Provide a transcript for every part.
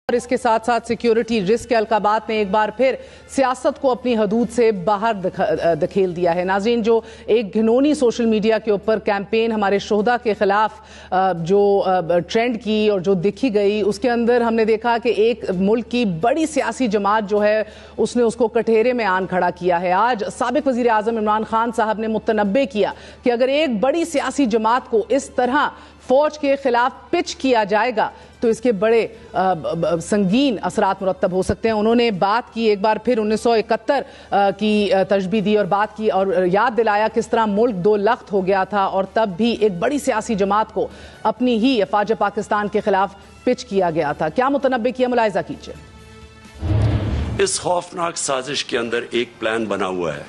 اور اس کے ساتھ ساتھ سیکیورٹی رسک کے القابات نے ایک بار پھر سیاست کو اپنی حدود سے باہر دھکیل دیا ہے۔ ناظرین، جو ایک گھنونی سوشل میڈیا کے اوپر کیمپین ہمارے شہداء کے خلاف جو ٹرینڈ کی اور جو دکھی گئی، اس کے اندر ہم نے دیکھا کہ ایک ملک کی بڑی سیاسی جماعت جو ہے اس نے اس کو کٹہرے میں آن کھڑا کیا ہے۔ آج سابق وزیر اعظم عمران خان صاحب نے متنبہ کیا کہ اگر ایک بڑی سیاسی جماعت کو اس طرح فوج کے خلاف پچ کیا جائے گا تو اس کے بڑے سنگین اثرات مرتب ہو سکتے ہیں۔ انہوں نے بات کی ایک بار پھر 1971 کی تشبیہ دی اور بات کی اور یاد دلایا کس طرح ملک دو لخت ہو گیا تھا اور تب بھی ایک بڑی سیاسی جماعت کو اپنی ہی افواج پاکستان کے خلاف پچ کیا گیا تھا۔ کیا متنبہ کیا، ملاحظہ کیجیے۔ اس خوفناک سازش کے اندر ایک پلان بنا ہوا ہے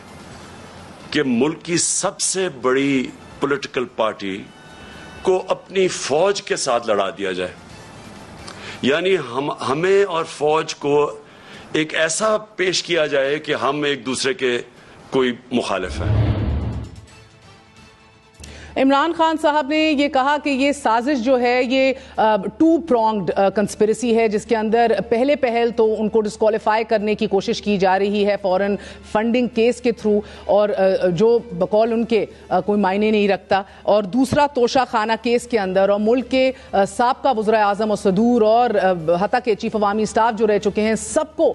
کہ ملک کی سب سے بڑی پولیٹیکل پارٹی کو اپنی فوج کے ساتھ لڑا دیا جائے، یعنی ہمیں اور فوج کو ایک ایسا پیش کیا جائے کہ ہم ایک دوسرے کے کوئی مخالف ہیں۔ عمران خان صاحب نے یہ کہا کہ یہ سازش جو ہے یہ ٹو پرونگڈ کنسپریسی ہے، جس کے اندر پہلے پہل تو ان کو ڈسکوالیفائی کرنے کی کوشش کی جا رہی ہے فورن فنڈنگ کیس کے تھرو، اور جو بقول ان کے کوئی معنی نہیں رکھتا، اور دوسرا توشہ خانہ کیس کے اندر، اور ملک کے سابقہ وزراء اعظم و صدور اور حتیٰ کہ چیف عوامی اسٹاف جو رہ چکے ہیں سب کو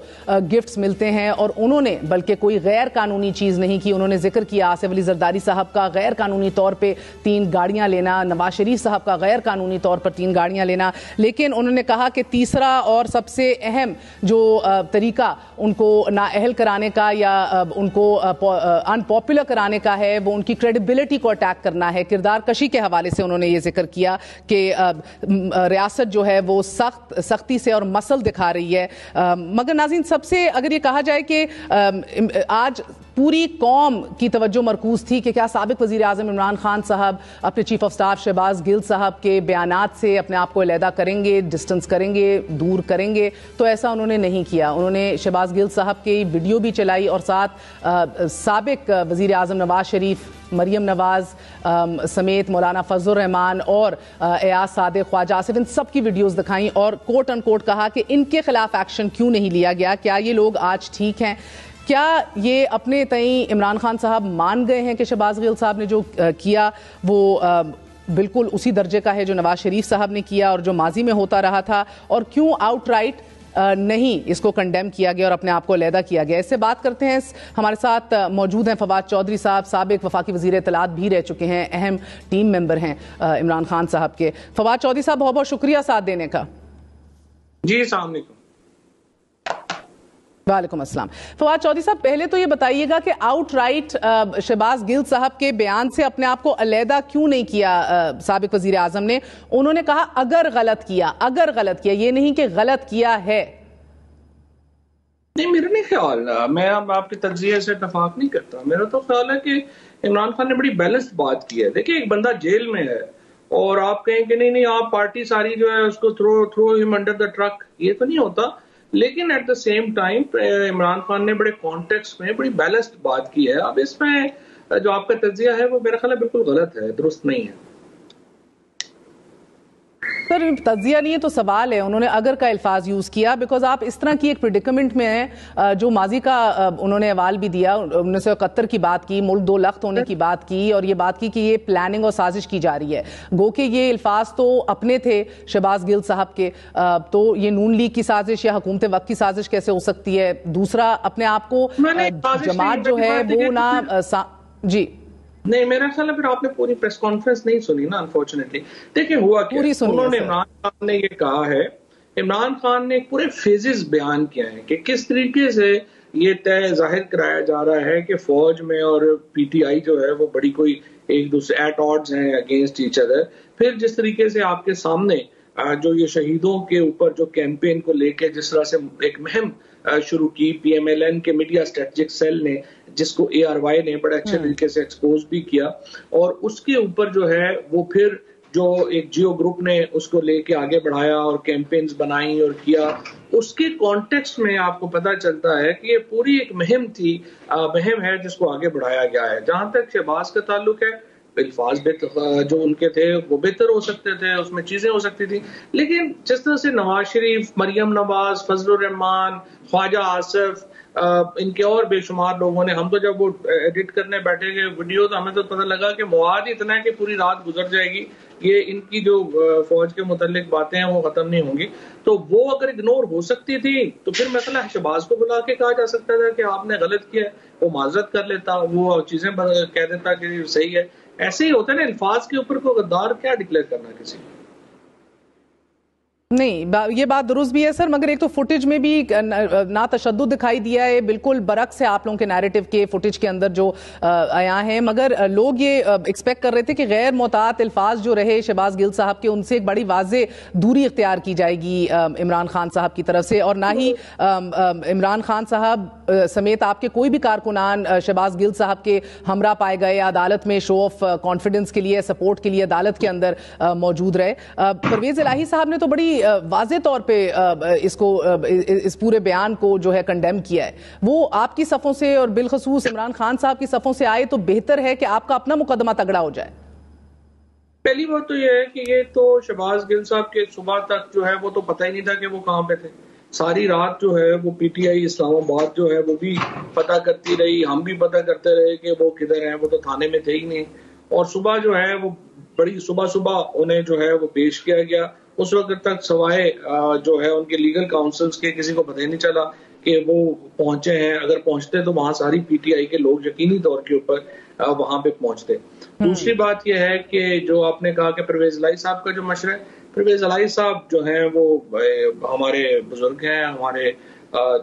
گفٹس ملتے ہیں، اور انہوں نے بلکہ کوئی غیر قانونی چیز نہیں کی۔ انہوں نے ذکر کیا آصف علی زرداری صاحب کا غیر قانونی طور پہ 3 گاڑیاں لینا، نواز شریف صاحب کا غیر قانونی طور پر 3 گاڑیاں لینا، لیکن انہوں نے کہا کہ تیسرا اور سب سے اہم جو طریقہ ان کو نااہل کرانے کا یا ان کو ان پاپولر کرانے کا ہے وہ ان کی کریڈیبلٹی کو اٹیک کرنا ہے۔ کردار کشی کے حوالے سے انہوں نے یہ ذکر کیا کہ ریاست جو ہے وہ سختی سے اور مسل دکھا رہی ہے۔ مگر ناظرین، سب سے اگر یہ کہا جائے کہ آج پوری قوم کی توجہ مرکوز تھی کہ کیا سابق وزیر اعظم عمران خان صاحب اپنے چیف آف سٹاف شہباز گل صاحب کے بیانات سے اپنے آپ کو علیحدہ کریں گے، ڈسٹنس کریں گے، دور کریں گے، تو ایسا انہوں نے نہیں کیا۔ انہوں نے شہباز گل صاحب کی ویڈیو بھی چلائی اور ساتھ سابق وزیر اعظم نواز شریف، مریم نواز سمیت مولانا فضل الرحمان اور ایاز صادق، خواجہ آصف، ان سب کی ویڈیوز دکھائیں اور کوٹ ان کوٹ کہا کہ ان کے خلاف ایکشن کیوں نہیں لیا گیا، کیا یہ لوگ آج ٹھیک ہیں؟ کیا یہ اپنے تئیں عمران خان صاحب مان گئے ہیں کہ شہباز گل صاحب نے جو کیا وہ بالکل اسی درجے کا ہے جو نواز شریف صاحب نے کیا اور جو ماضی میں ہوتا رہا تھا، اور کیوں آؤٹ رائٹ نہیں اس کو کنڈیم کیا گیا اور اپنے آپ کو علیحدہ کیا گیا؟ اس سے بات کرتے ہیں۔ ہمارے ساتھ موجود ہیں فواد چودھری صاحب، سابق وفاقی وزیر اطلاعات بھی رہ چکے ہیں، اہم ٹیم ممبر ہیں عمران خان صاحب کے۔ فواد چودھری صاحب، بہت بہت شکریہ ساتھ دینے کا۔ جی، السلام علیکم۔ وعلیکم السلام۔ فواد چودھری صاحب، پہلے تو یہ بتائیے گا کہ آؤٹ رائٹ شہباز گل صاحب کے بیان سے اپنے آپ کو علیحدہ کیوں نہیں کیا سابق وزیر اعظم نے؟ انہوں نے کہا اگر غلط کیا، یہ نہیں کہ غلط کیا ہے۔ نہیں، میرا نہیں خیال، میں اب آپ کے تجزیے سے اتفاق نہیں کرتا۔ میرا تو خیال ہے کہ عمران خان نے بڑی بیلنسڈ بات کی ہے۔ دیکھیں، ایک بندہ جیل میں ہے اور آپ کہیں کہ نہیں آپ پارٹی ساری جو ہے اس کو تھرو ہم انڈر دا ٹرک، یہ تو نہیں ہوتا۔ لیکن at the same time Imran Khan نے بڑے کانٹیکسٹ میں بڑی بیلنسڈ بات کی ہے۔ اب اس میں جو آپ کا تجزیہ ہے وہ میرا خیال ہے بالکل غلط ہے، درست نہیں ہے۔ سر، تجزیہ نہیں ہے تو سوال ہے، انہوں نے اگر کا الفاظ یوز کیا، بیکاز آپ اس طرح کی ایک پریڈیکمنٹ میں ہیں جو ماضی کا انہوں نے حوال بھی دیا، 1971 کی بات کی، ملک دو لخت ہونے کی بات کی، اور یہ بات کی کہ یہ پلاننگ اور سازش کی جا رہی ہے۔ گو کہ یہ الفاظ تو اپنے تھے شہباز گل صاحب کے، تو یہ نون لیگ کی سازش یا حکومت وقت کی سازش کیسے ہو سکتی ہے؟ دوسرا، اپنے آپ کو جماعت جو ہے وہ نہ جی نہیں، میرا خیال ہے پھر آپ نے پوری پریس کانفرنس نہیں سنی نا، انفارچونیٹلی۔ دیکھیں ہوا کیا، انہوں نے عمران خان نے یہ کہا ہے، عمران خان نے پورے فیزز بیان کیا ہے کہ کس طریقے سے یہ طے ظاہر کرایا جا رہا ہے کہ فوج میں اور پی ٹی آئی جو ہے وہ بڑی کوئی ایک دوسرے ایٹ آڈز ہیں اگینسٹ ایچ ادر۔ پھر جس طریقے سے آپ کے سامنے جو یہ شہیدوں کے اوپر جو کیمپین کو لے کے جس طرح سے ایک مہم شروع کی پی ایم ایل این کے میڈیا اسٹریٹجک سیل نے، جس کو اے آر وائی نے بڑے اچھے طریقے سے ایکسپوز بھی کیا، اور اس کے اوپر جو ہے وہ پھر جو ایک جیو گروپ نے اس کو لے کے آگے بڑھایا اور کیمپینز بنائی اور کیا، اس کے کانٹیکسٹ میں آپ کو پتہ چلتا ہے کہ یہ پوری ایک مہم تھی، مہم ہے جس کو آگے بڑھایا گیا ہے۔ جہاں تک شہباز کا تعلق ہے، الفاظ جو ان کے تھے وہ بہتر ہو سکتے تھے, اس میں چیزیں ہو سکتی تھی. لیکن جس طرح سے نواز شریف, مریم نواز, فضل الرحمان, خواجہ آصف, ان کے اور بے شمار لوگوں نے, ہم تو جب وہ ایڈٹ کرنے بیٹھے گئے ویڈیو تو ہمیں تو پتہ لگا کہ مواد اتنا ہے کہ پوری رات گزر جائے گی, یہ ان کی جو فوج کے متعلق باتیں ہیں وہ ختم نہیں ہوں گی. تو وہ اگر اگنور ہو سکتی تھی تو پھر مثلا شہباز کو بلا کے کہا جا سکتا تھا کہ آپ نے غلط کیا ہے, وہ معذرت کر لیتا, وہ چیزیں کہہ دیتا کہ صحیح ہے. ایسے ہی ہوتا ہے نا, الفاظ کے اوپر کوئی غدار کیا ڈکلیئر کرنا کسی کو. نہیں, یہ بات درست بھی ہے سر, مگر ایک تو فوٹیج میں بھی نا تشدد دکھائی دیا ہے, بالکل برعکس ہے آپ لوگوں کے نیریٹو کے فوٹیج کے اندر جو آیا ہیں. مگر لوگ یہ ایکسپیکٹ کر رہے تھے کہ غیر محتاط الفاظ جو رہے شہباز گل صاحب کے, ان سے ایک بڑی واضح دوری اختیار کی جائے گی عمران خان صاحب کی طرف سے, اور نہ ہی عمران خان صاحب سمیت آپ کے کوئی بھی کارکنان شہباز گل صاحب کے ہمراہ پائے گئے, عدالت میں شو آف کانفیڈنس کے لیے, سپورٹ کے لیے عدالت کے اندر موجود رہے. پرویز الہی صاحب نے تو بڑی واضح طور پہ اس پورے بیان کو جو ہے کنڈیم کیا ہے. وہ آپ کی صفوں سے اور بالخصوص عمران خان صاحب کی صفوں سے آئے تو بہتر ہے کہ آپ کا اپنا مقدمہ تگڑا ہو جائے. پہلی بات تو یہ ہے کہ یہ تو شہباز گل صاحب کے صبح تک جو ہے وہ تو پتہ ہی نہیں تھا کہ وہ کہاں پہ تھے. ساری رات جو ہے وہ پی ٹی آئی اسلام آباد جو ہے وہ بھی پتہ کرتی رہی, ہم بھی پتہ کرتے رہے کہ وہ کدھر ہیں, وہ تو تھانے میں تھے ہی نہیں. اور صبح جو ہے وہ بڑی صبح انہیں جو ہے وہ پیش کیا گیا. اس وقت تک سوائے جو ہے ان کے لیگل کاؤنسلز کے کسی کو پتہ ہی نہیں چلا کہ وہ پہنچے ہیں. اگر پہنچتے تو وہاں ساری پی ٹی آئی کے لوگ یقینی طور کے اوپر وہاں پہ پہنچتے. دوسری بات یہ ہے کہ جو آپ نے کہا کہ پرویز الہی صاحب کا جو مشورہ ہے, پرویز الہی صاحب جو ہیں وہ ہمارے بزرگ ہیں, ہمارے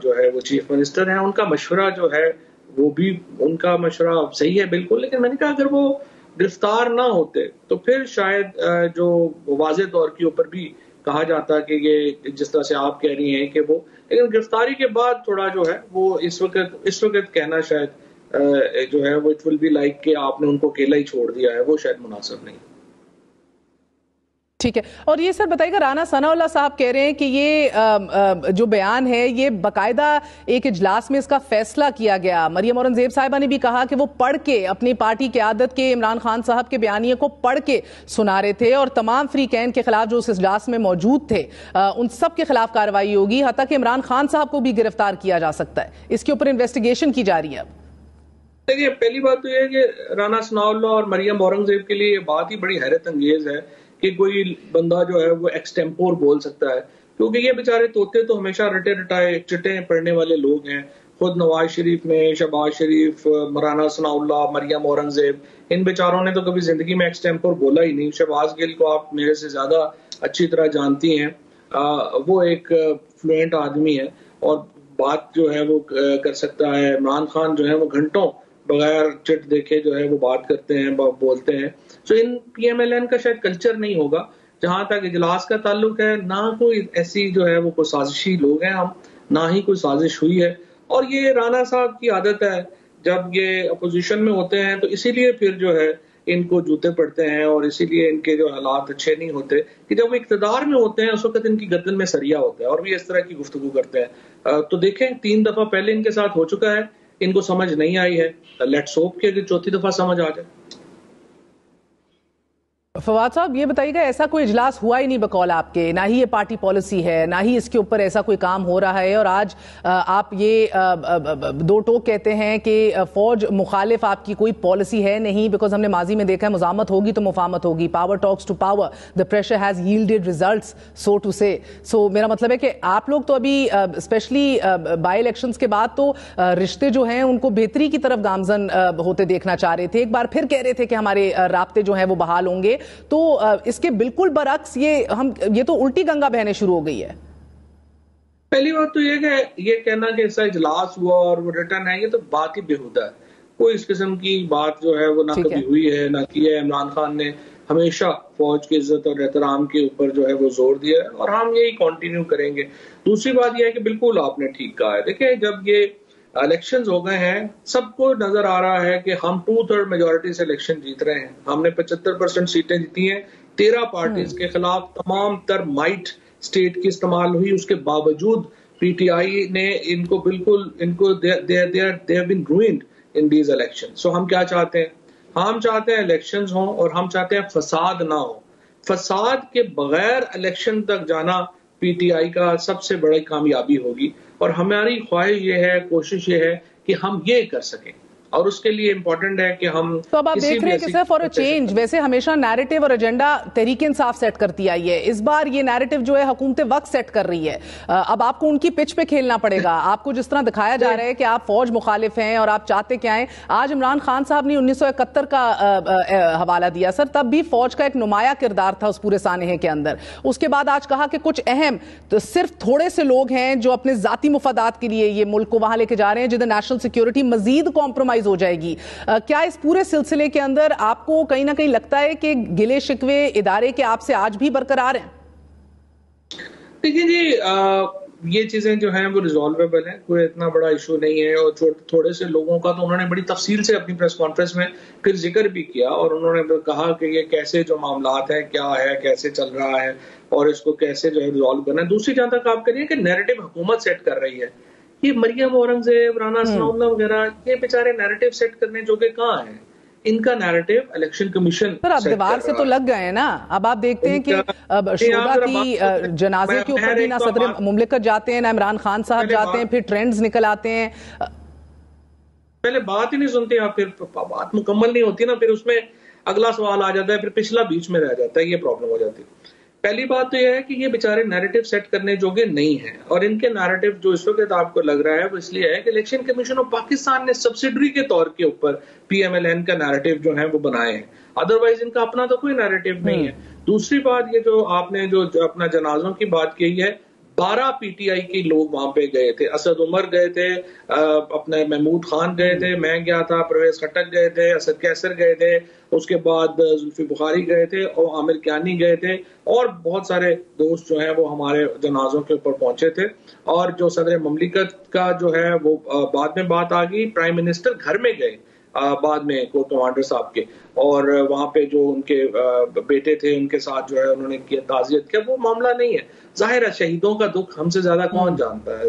جو ہے وہ چیف منسٹر ہیں, ان کا مشورہ جو ہے وہ بھی ان کا مشورہ صحیح ہے بالکل. لیکن میں نے کہا اگر وہ گرفتار نہ ہوتے تو پھر شاید جو واضح طور کے اوپر بھی کہا جاتا کہ یہ جس طرح سے آپ کہہ رہی ہیں کہ وہ, لیکن گرفتاری کے بعد تھوڑا جو ہے وہ اس وقت کہنا شاید جو ہے وہ اٹ ول بی لائک کہ آپ نے ان کو اکیلا ہی چھوڑ دیا ہے, وہ شاید مناسب نہیں. ٹھیک ہے. اور یہ سر بتائیے گا, رانا ثناء اللہ صاحب کہہ رہے ہیں کہ یہ جو بیان ہے یہ باقاعدہ ایک اجلاس میں اس کا فیصلہ کیا گیا. مریم اورنگزیب صاحبہ نے بھی کہا کہ وہ پڑھ کے اپنی پارٹی قیادت کے عمران خان صاحب کے بیانیے کو پڑھ کے سنا رہے تھے, اور تمام فریقین کے خلاف جو اس اجلاس میں موجود تھے ان سب کے خلاف کارروائی ہوگی, حتیٰ کہ عمران خان صاحب کو بھی گرفتار کیا جا سکتا ہے. اس کے اوپر انویسٹیگیشن کی جا رہی ہے. اب دیکھیے, پہلی بات تو یہ ہے کہ رانا ثناء اللہ اور مریم اورنگزیب کے لیے یہ بات ہی بڑی حیرت انگیز ہے کہ کوئی بندہ جو ہے وہ ایکسٹیمپور بول سکتا ہے, کیونکہ یہ بیچارے طوطے تو ہمیشہ رٹے رٹائے چٹے پڑھنے والے لوگ ہیں. خود نواز شریف میں شہباز شریف, رانا ثناء اللہ, مریم اورنگزیب, ان بیچاروں نے تو کبھی زندگی میں ایکسٹیمپور بولا ہی نہیں. شہباز گل کو آپ میرے سے زیادہ اچھی طرح جانتی ہیں, وہ ایک فلوئنٹ آدمی ہے اور بات جو ہے وہ کر سکتا ہے. عمران خان جو ہے وہ گھنٹوں بغیر چٹ دیکھے جو ہے وہ بات کرتے ہیں, بولتے ہیں. سو ان پی ایم ایل این کا شاید کلچر نہیں ہوگا. جہاں تک اجلاس کا تعلق ہے, نہ کوئی ایسی جو ہے وہ کوئی سازشی لوگ ہیں ہم, نہ ہی کوئی سازش ہوئی ہے. اور یہ رانا صاحب کی عادت ہے, جب یہ اپوزیشن میں ہوتے ہیں تو اسی لیے پھر جو ہے ان کو جوتے پڑتے ہیں, اور اسی لیے ان کے جو حالات اچھے نہیں ہوتے کہ جب وہ اقتدار میں ہوتے ہیں اس وقت ان کی گردن میں سریا ہوتا ہے اور بھی اس طرح کی گفتگو کرتے ہیں. تو دیکھیں 3 دفعہ پہلے ان کے ساتھ ہو چکا ہے, ان کو سمجھ نہیں آئی ہے. لیٹس ہوپ کہ چوتھی دفعہ سمجھ آ جائے. فواد صاحب یہ بتائیے گا, ایسا کوئی اجلاس ہوا ہی نہیں بقول آپ کے, نہ ہی یہ پارٹی پالیسی ہے, نہ ہی اس کے اوپر ایسا کوئی کام ہو رہا ہے, اور آج آپ یہ دو ٹوک کہتے ہیں کہ فوج مخالف آپ کی کوئی پالیسی ہے نہیں, بیکاز ہم نے ماضی میں دیکھا ہے مزاحمت ہوگی تو مفاہمت ہوگی, power talks to power, the pressure has yielded results so to say. So میرا مطلب ہے کہ آپ لوگ تو ابھی اسپیشلی بائی الیکشنز کے بعد تو رشتے جو ہیں ان کو بہتری کی طرف گامزن ہوتے دیکھنا چاہ رہے تھے. ایک بار پھر کہہ رہے تھے کہ ہمارے رابطے جو ہیں وہ بحال ہوں گے, تو اس کے بالکل برعکس یہ تو الٹی گنگا بہنے شروع ہو گئی ہے. پہلی بات تو یہ کہ یہ کہنا کہ ایسا اجلاس ہوا اور وہ ریٹرن ہے, یہ تو بات ہی بیہودہ ہے. کوئی اس قسم کی بات جو ہے وہ نہ کبھی ہوئی ہے نہ کی ہے. عمران خان نے ہمیشہ فوج کی عزت اور احترام کے اوپر جو ہے وہ زور دیا ہے, اور ہم یہی کنٹینیو کریں گے. دوسری بات یہ ہے کہ بالکل آپ نے ٹھیک کہا ہے. دیکھیں, جب یہ الیکشنز ہو گئے ہیں, سب کو نظر آ رہا ہے کہ ہم 2/3 میجورٹی سے الیکشن جیت رہے ہیں. ہم نے 75% سیٹیں جیتی ہیں. 13 پارٹیز کے خلاف تمام تر مائٹ اسٹیٹ کی استعمال ہوئی. اس کے باوجود پی ٹی آئی نے ان کو بالکل they have been ruined in these elections. سو ہم کیا چاہتے ہیں ہم چاہتے ہیں الیکشنز ہوں اور ہم چاہتے ہیں فساد نہ ہو. فساد کے بغیر الیکشن تک جانا پی ٹی آئی کا سب سے بڑی کامیابی ہوگی، اور ہماری خواہش یہ ہے، کوشش یہ ہے کہ ہم یہ کر سکیں، اور اس کے لیے امپورٹنٹ ہے کہ ہم تو اب آپ دیکھ رہے ہیں کہ سر فار اے چینج ویسے ہمیشہ نیریٹو اور ایجنڈا تحریک انصاف سیٹ کرتی آئی ہے، اس بار یہ نیریٹو جو ہے حکومت وقت سیٹ کر رہی ہے. اب آپ کو ان کی پچ پہ کھیلنا پڑے گا. آپ کو جس طرح دکھایا جا رہا ہے کہ آپ فوج مخالف ہیں اور آپ چاہتے کیا ہیں. آج عمران خان صاحب نے 1971 کا حوالہ دیا سر، تب بھی فوج کا ایک نمایاں کردار تھا اس پورے سانحے کے اندر. اس کے بعد آج کہا کہ کچھ اہم تو صرف تھوڑے سے لوگ ہیں جو اپنے ذاتی مفادات کے لیے یہ ملک کو وہاں لے کے جا رہے ہیں جدھر نیشنل سیکیورٹی مزید کمپرومائز ہو جائے گی. کیا اس پورے سلسلے کے اندر آپ کو کہیں نہ کہیں لگتا ہے کہ گلے شکوے ادارے کے آپ سے آج بھی برقرار ہیں؟ دیکھیں جی، یہ چیزیں جو ہیں وہ ریزالویبل ہیں، کوئی اتنا بڑا ایشو نہیں ہے. اور تھوڑے سے لوگوں کا تو انہوں نے بڑی تفصیل سے اپنی پریس کانفرنس میں پھر ذکر بھی کیا، اور انہوں نے کہا کہ یہ کیسے جو معاملات ہیں کیا ہے، کیسے چل رہا ہے، اور اس کو کیسے جو ہے ریزالو کرنا ہے. دوسری جہاں تک آپ کریے کہ نیریٹو حکومت سیٹ کر رہی ہے، یہ مریم اورنگزیب، رانا ثناء اللہ وغیرہ یہ بیچارے نیریٹو سیٹ کرنے جو کہ کہاں ہیں. ان کا نیریٹو الیکشن کمیشن سر اب دیوار سے تو لگ گئے ہیں نا. اب آپ دیکھتے ہیں کہ شودا کی جنازے کے اوپر بھی نہ صدر مملکت جاتے ہیں نہ عمران خان صاحب جاتے ہیں، پھر ٹرینڈز نکل آتے ہیں. پہلے بات ہی نہیں سنتے آپ، پھر بات مکمل نہیں ہوتی نا، پھر اس میں اگلا سوال آ جاتا ہے، پھر پچھلا بیچ میں رہ جاتا ہے. یہ پرابلم ہو جاتی ہے. پہلی بات تو یہ ہے کہ یہ بیچارے نیریٹو سیٹ کرنے جوگے نہیں ہیں، اور ان کے نیریٹو جو اس وقت آپ کو لگ رہا ہے وہ اس لیے ہے کہ الیکشن کمیشن آف پاکستان نے سبسیڈری کے طور کے اوپر پی ایم ایل این کا نیریٹو جو ہے وہ بنائے ہیں. ادروائز ان کا اپنا تو کوئی نیریٹو نہیں ہے. دوسری بات، یہ جو آپ نے جو اپنا جنازوں کی بات کی ہے، 12 پی ٹی آئی کے لوگ وہاں پہ گئے تھے. اسد عمر گئے تھے، اپنے محمود خان گئے تھے، میں گیا تھا، پرویز خٹک گئے تھے، اسد کیسر گئے تھے، اس کے بعد زلفی بخاری گئے تھے، اور عامر کیانی گئے تھے، اور بہت سارے دوست جو ہیں وہ ہمارے جنازوں کے اوپر پہنچے تھے. اور جو صدر مملکت کا جو ہے وہ بعد میں بات آ گئی، پرائم منسٹر گھر میں گئے بعد میں کو کمانڈر صاحب کے، اور وہاں پہ جو ان کے بیٹے تھے ان کے ساتھ جو ہے انہوں نے کیا تعزیت کیا. وہ معاملہ نہیں ہے. ظاہر ہے شہیدوں کا دکھ ہم سے زیادہ کون جانتا ہے.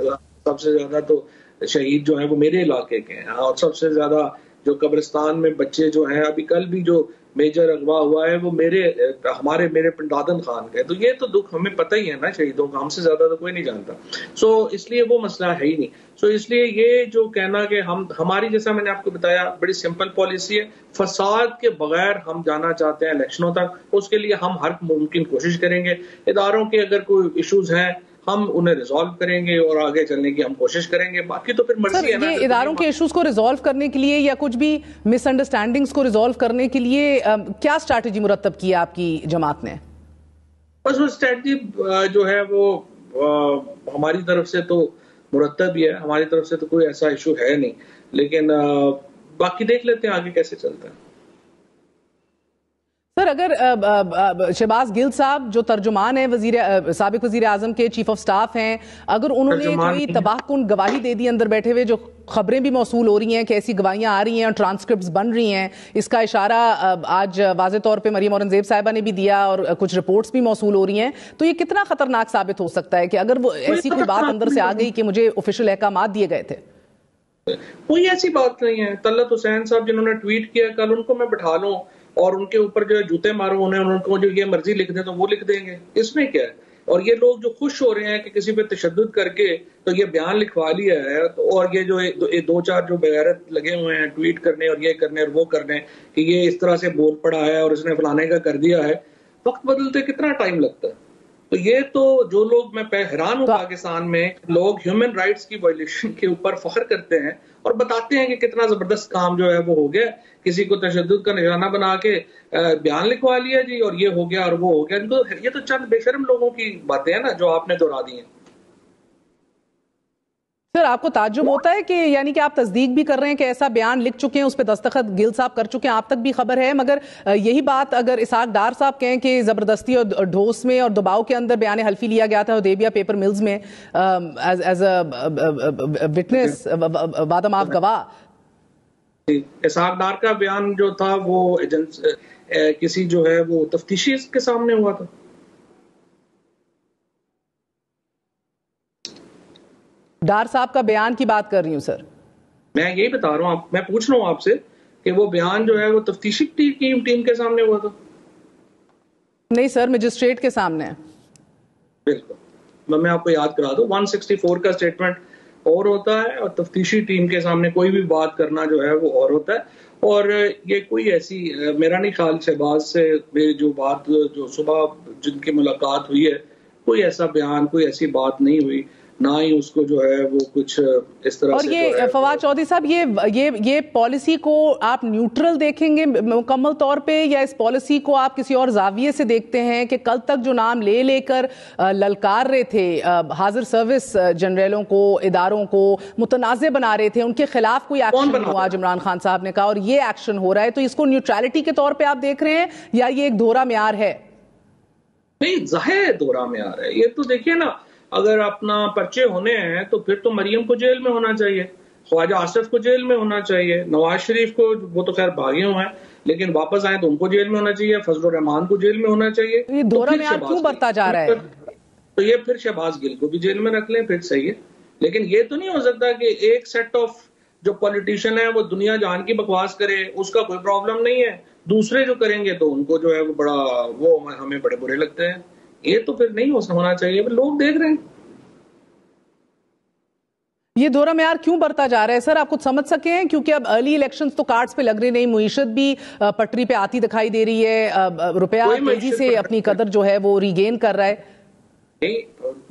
سب سے زیادہ تو شہید جو ہیں وہ میرے علاقے کے ہیں، اور سب سے زیادہ جو قبرستان میں بچے جو ہیں، ابھی کل بھی جو میجر اغوا ہوا ہے وہ میرے دادن خان کا ہے. تو یہ تو دکھ ہمیں پتہ ہی ہے نا شہیدوں کا، ہم سے زیادہ تو کوئی نہیں جانتا. سو اس لیے وہ مسئلہ ہے ہی نہیں. سو اس لیے یہ جو کہنا کہ ہماری، جیسا میں نے آپ کو بتایا، بڑی سمپل پالیسی ہے. فساد کے بغیر ہم جانا چاہتے ہیں الیکشنوں تک. اس کے لیے ہم ہر ممکن کوشش کریں گے. اداروں کے اگر کوئی ایشوز ہیں ہم انہیں ریزالو کریں گے اور آگے چلنے کی ہم کوشش کریں گے. باقی تو پھر مرضی ہے نا. یہ اداروں کے ایشوز کو ریزالو کرنے کے لیے یا کچھ بھی مس انڈرسٹینڈنگز کو ریزالو کرنے کے لیے کیا اسٹریٹجی مرتب کی ہے آپ کی جماعت نے؟ بس وہ اسٹریٹجی جو ہے وہ ہماری طرف سے تو مرتب ہی ہے. ہماری طرف سے تو کوئی ایسا ایشو ہے نہیں، لیکن باقی دیکھ لیتے ہیں آگے کیسے چلتا ہے. سر اگر شہباز گل صاحب جو ترجمان ہیں سابق وزیر اعظم کے، چیف آف سٹاف ہیں، اگر انہوں نے کوئی تباہ کن گواہی دے دی اندر بیٹھے ہوئے، جو خبریں بھی موصول ہو رہی ہیں کہ ایسی گواہیاں آ رہی ہیں اور ٹرانسکرپٹس بن رہی ہیں، اس کا اشارہ آج واضح طور پہ مریم اورنگزیب صاحبہ نے بھی دیا اور کچھ رپورٹس بھی موصول ہو رہی ہیں، تو یہ کتنا خطرناک ثابت ہو سکتا ہے کہ اگر وہ ایسی کوئی بات اندر سے آ گئی کہ مجھے آفیشیل احکامات دیے گئے تھے؟ کوئی ایسی بات نہیں ہے. طلعت حسین صاحب جنہوں نے ٹویٹ کیا، کل ان کو میں بٹھا لوں اور ان کے اوپر جو جوتے مارو انہیں، ان کو جو یہ مرضی لکھ دیں تو وہ لکھ دیں گے. اس میں کیا ہے؟ اور یہ لوگ جو خوش ہو رہے ہیں کہ کسی پہ تشدد کر کے تو یہ بیان لکھوا لیا ہے، اور یہ جو دو چار جو بغیرت لگے ہوئے ہیں ٹویٹ کرنے اور یہ کرنے اور وہ کرنے کہ یہ اس طرح سے بول پڑا ہے اور اس نے فلانے کا کر دیا ہے. وقت بدلتے کتنا ٹائم لگتا ہے. تو یہ تو جو لوگ، میں حیران ہوں پاکستان میں لوگ ہیومن رائٹس کی وائلیشن کے اوپر فخر کرتے ہیں اور بتاتے ہیں کہ کتنا زبردست کام جو ہے وہ ہو گیا. کسی کو تشدد کا نشانہ بنا کے بیان لکھوا لیا جی، اور یہ ہو گیا اور وہ ہو گیا. یہ تو چند بے شرم لوگوں کی باتیں ہیں نا جو آپ نے دہرا دی ہیں. سر آپ کو تعجب ہوتا ہے کہ یعنی کہ آپ تصدیق بھی کر رہے ہیں کہ ایسا بیان لکھ چکے ہیں، اس پہ دستخط گل صاحب کر چکے ہیں، آپ تک بھی خبر ہے، مگر یہی بات اگر اسحاق ڈار صاحب کہیں کہ زبردستی اور ڈھوس میں اور دباؤ کے اندر بیان حلفی لیا گیا تھا حدیبیہ پیپر ملز میں ایز اے وٹنس وادماف گواہ. اسحاق ڈار کا بیان جو تھا وہ کسی جو ہے وہ تفتیشی کے سامنے ہوا تھا. ڈار صاحب کا بیان کی بات کر رہی ہوں سر. میں یہی بتا رہا ہوں، میں پوچھ رہا ہوں آپ سے کہ وہ بیان جو ہے وہ تفتیشی ٹیم کے سامنے ہوا تھا؟ نہیں سر، مجسٹریٹ کے سامنے ہے. بالکل، میں آپ کو یاد کرا دوں 164 کا سٹیٹمنٹ اور ہوتا ہے اور تفتیشی ٹیم کے سامنے کوئی بھی بات کرنا جو ہے وہ اور ہوتا ہے. اور یہ کوئی ایسی میرا نہیں خیال شہباز سے میری جو بات جو صبح جن کی ملاقات ہوئی ہے کوئی ایسا بیان کوئی ایسی بات نہیں ہوئی، نہ ہی اس کو جو ہے وہ کچھ اس طرح اور سے. یہ فواد چودھری صاحب یہ پالیسی کو آپ نیوٹرل دیکھیں گے مکمل طور پہ، یا اس پالیسی کو آپ کسی اور زاویے سے دیکھتے ہیں کہ کل تک جو نام لے کر للکار رہے تھے حاضر سروس جنرلوں کو، اداروں کو متنازع بنا رہے تھے، ان کے خلاف کوئی ایکشن نہیں ہوا؟ عمران خان صاحب نے کہا اور یہ ایکشن ہو رہا ہے، تو اس کو نیوٹرلٹی کے طور پہ آپ دیکھ رہے ہیں یا یہ ایک دوہرا معیار ہے؟ نہیں، ظاہر دوہرا معیار ہے یہ. تو دیکھیے نا، اگر اپنا پرچے ہونے ہیں تو پھر تو مریم کو جیل میں ہونا چاہیے، خواجہ آصف کو جیل میں ہونا چاہیے، نواز شریف کو وہ تو خیر بھاگے ہوئے ہیں لیکن واپس آئے تو ان کو جیل میں ہونا چاہیے، فضل الرحمان کو جیل میں ہونا چاہیے. یہ دوہرا معیار کیوں بڑھتا جا رہا ہے؟ تو یہ پھر شہباز گل کو بھی جیل میں رکھ لیں پھر صحیح ہے. لیکن یہ تو نہیں ہو سکتا کہ ایک سیٹ آف جو پولیٹیشین ہے وہ دنیا جان کی بکواس کرے، اس کا کوئی پرابلم نہیں ہے، دوسرے جو کریں گے تو ان کو جو ہے وہ بڑا وہ ہمیں بڑے برے لگتے ہیں. یہ تو پھر نہیں ہونا چاہیے. لوگ دیکھ رہے ہیں یہ دوہرا معیار کیوں بڑھتا جا رہا ہے سر، آپ کچھ سمجھ سکے ہیں؟ کیونکہ اب ارلی الیکشنز تو کارڈز پہ لگ رہی نہیں، معیشت بھی پٹری پہ آتی دکھائی دے رہی ہے، روپیہ تیزی سے اپنی قدر جو ہے وہ ریگین کر رہا ہے. نہیں،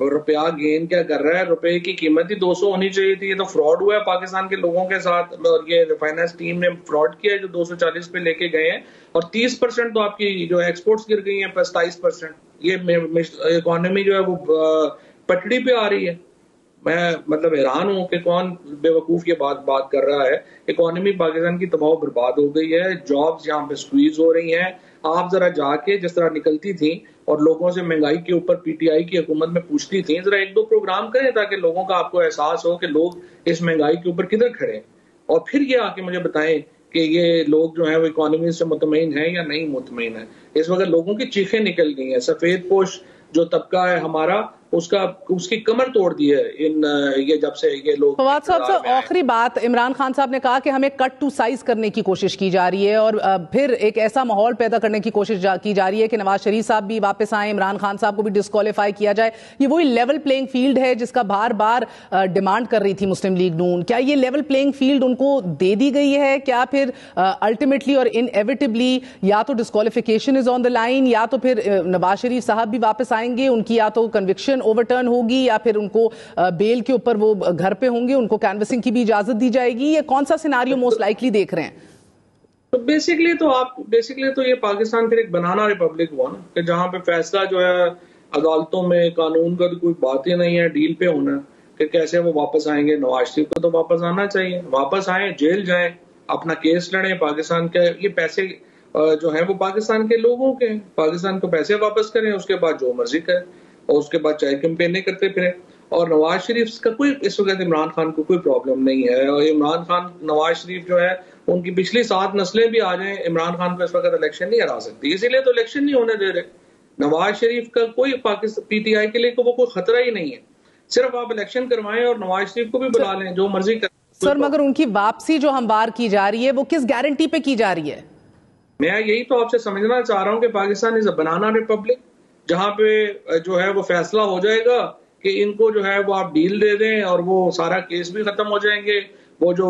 روپیہ گین کیا کر رہا ہے؟ روپے کی قیمت ہی 200 ہونی چاہیے تھی. یہ تو فراڈ ہوا ہے پاکستان کے لوگوں کے ساتھ، اور یہ فائنانس ٹیم نے فراڈ کیا ہے جو 240 پہ لے کے گئے ہیں، اور 30% تو آپ کی جو ایکسپورٹس گر گئی ہیں، 27%. یہ اکانومی جو ہے وہ پٹڑی پہ آ رہی ہے. میں مطلب حیران ہوں کہ کون بے وقوف یہ بات کر رہا ہے. اکانومی پاکستان کی تباہ و برباد ہو گئی ہے، جابز یہاں پہ سکویز ہو رہی ہیں. آپ ذرا جا کے جس طرح نکلتی تھیں اور لوگوں سے مہنگائی کے اوپر پی ٹی آئی کی حکومت میں پوچھتی تھیں، ذرا 1-2 پروگرام کریں تاکہ لوگوں کا آپ کو احساس ہو کہ لوگ اس مہنگائی کے اوپر کدھر کھڑے ہیں، اور پھر یہ آ کے مجھے بتائیں کہ یہ لوگ جو ہیں وہ اکانومی سے مطمئن ہیں یا نہیں مطمئن ہیں. اس وقت لوگوں کی چیخیں نکل گئی ہیں. سفید پوش جو طبقہ ہے ہمارا، اس کی کمر توڑ دی ہے یہ جب سے یہ لوگ. فواد صاحب آخری بات، عمران خان صاحب نے کہا کہ ہمیں کٹ ٹو سائز کرنے کی کوشش کی جا رہی ہے اور پھر ایک ایسا ماحول پیدا کرنے کی کوشش کی جا رہی ہے کہ نواز شریف صاحب بھی واپس آئیں، عمران خان صاحب کو بھی ڈسکوالیفائی کیا جائے. یہ وہی لیول پلینگ فیلڈ ہے جس کا بار بار ڈیمانڈ کر رہی تھی مسلم لیگ نون. کیا یہ لیول پلینگ فیلڈ ان کو دے دی گئی ہے؟ کیا پھر الٹیمیٹلی اور انیویٹبلی یا تو disqualification is on the line, یا تو پھر نواز شریف صاحب بھی واپس آئیں گے، ان کی یا تو کنوکشن اوور ٹرن ہوگی یا پھر ان کو بیل کے اوپر وہ گھر پہ ہوں گے، ان کو کینوسنگ کی بھی اجازت دی جائے گی؟ یہ کون سا سیناریو موسٹ لائکلی دیکھ رہے ہیں؟ تو بیسیکلی تو یہ پاکستان پھر ایک بنانا ریپبلک ہوا نا، کہ جہاں پہ فیصلہ جو ہے عدالتوں میں قانون کا تو کوئی بات ہی نہیں ہے، ڈیل پہ ہونا کہ کیسے وہ واپس آئیں گے. نواز شریف کو تو واپس آنا چاہیے، واپس آئیں، جیل جائیں، اپنا کیس لڑیں. پاکستان کے یہ پیسے جو ہیں وہ پاکستان کے لوگوں کے ہیں، پاکستان کو پیسے واپس کریں، اس کے بعد جو مرضی کریں، اور اس کے بعد چاہے کیمپینیں کرتے پھریں. اور نواز شریف کا کوئی اس وقت عمران خان کو کوئی پرابلم نہیں ہے. اور عمران خان نواز شریف جو ہے ان کی پچھلی 7 نسلیں بھی آ جائیں، عمران خان کو اس وقت الیکشن نہیں ہرا سکتی. اسی لیے تو الیکشن نہیں ہونے دے رہے. نواز شریف کا کوئی پی ٹی آئی کے لیے وہ کوئی خطرہ ہی نہیں ہے. صرف آپ الیکشن کروائیں اور نواز شریف کو بھی بلا لیں، جو مرضی کریں. سر مگر ان کی واپسی جو ہموار کی جا رہی ہے وہ کس گارنٹی پہ کی جا رہی ہے؟ میں یہی تو آپ سے سمجھنا چاہ رہا ہوں کہ پاکستان از اے بنانا ریپبلک، جہاں پہ جو ہے وہ فیصلہ ہو جائے گا کہ ان کو جو ہے وہ آپ ڈیل دے دیں اور وہ سارا کیس بھی ختم ہو جائیں گے. وہ جو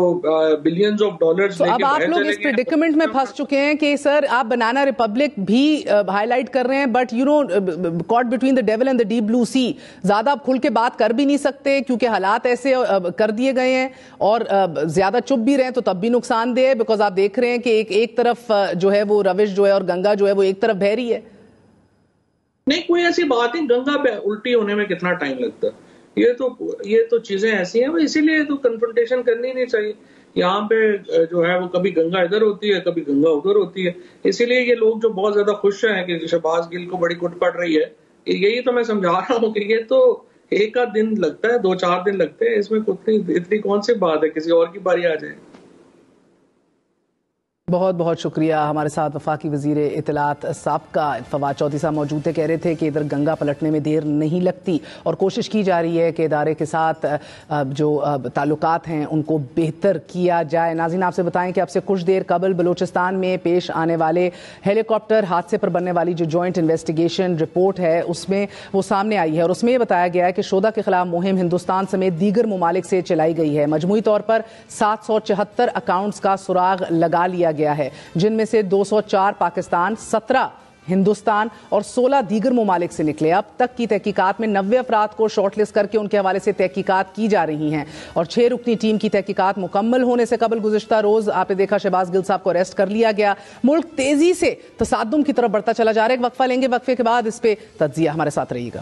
بلینز آف ڈالرز لے کے اب آپ لوگ اس پریڈیکمنٹ میں پھنس چکے ہیں کہ سر آپ بنانا ریپبلک بھی ہائی لائٹ کر رہے ہیں، but you know caught between the devil and the deep blue sea. زیادہ آپ کھل کے بات کر بھی نہیں سکتے کیونکہ حالات ایسے کر دیے گئے ہیں، اور زیادہ چپ بھی رہے تو تب بھی نقصان دہ ہے، بیکاز آپ دیکھ رہے ہیں کہ ایک طرف جو ہے وہ روش جو ہے اور گنگا جو ہے وہ ایک طرف بہہ رہی ہے. نہیں، کوئی ایسی بات نہیں. گنگا پہ الٹی ہونے میں کتنا ٹائم لگتا ہے؟ یہ تو چیزیں ایسی ہیں، اسی لیے تو کنفرنٹیشن کرنی نہیں چاہیے. یہاں پہ جو ہے وہ کبھی گنگا ادھر ہوتی ہے، کبھی گنگا ادھر ہوتی ہے. اسی لیے یہ لوگ جو بہت زیادہ خوش ہیں کہ شہباز گل کو بڑی کٹ پڑ رہی ہے، یہی تو میں سمجھا رہا ہوں کہ یہ تو ایک آدھ دن لگتا ہے، 2-4 دن لگتے ہیں، اس میں اتنی کون سی بات ہے، کسی اور کی باری آ جائے. بہت بہت شکریہ. ہمارے ساتھ وفاقی وزیر اطلاعات سابقہ فواد چودھری صاحب موجود تھے. کہہ رہے تھے کہ ادھر گنگا پلٹنے میں دیر نہیں لگتی اور کوشش کی جا رہی ہے کہ ادارے کے ساتھ جو تعلقات ہیں ان کو بہتر کیا جائے. ناظرین آپ سے بتائیں کہ اب سے کچھ دیر قبل بلوچستان میں پیش آنے والے ہیلی کاپٹر حادثے پر بننے والی جو جوائنٹ انویسٹیگیشن رپورٹ ہے اس میں وہ سامنے آئی ہے اور اس میں یہ بتایا گیا ہے کہ شودا کے خلاف مہم ہندوستان سمیت دیگر ممالک سے چلائی گئی ہے. مجموعی طور پر 774 اکاؤنٹس کا سراغ لگا لیا گیا ہے جن میں سے 204 پاکستان، 17 ہندوستان اور 16 دیگر ممالک سے نکلے. اب تک کی تحقیقات میں 90 افراد کو شارٹ لسٹ کر کے ان کے حوالے سے تحقیقات کی جا رہی ہیں اور 6 رکنی ٹیم کی تحقیقات مکمل ہونے سے قبل گزشتہ روز آپ نے دیکھا شہباز گل صاحب کو اریسٹ کر لیا گیا. ملک تیزی سے تصادم کی طرف بڑھتا چلا جا رہا ہے. ایک وقفہ لیں گے، وقفے کے بعد اس پہ تجزیہ. ہمارے ساتھ رہیے گا.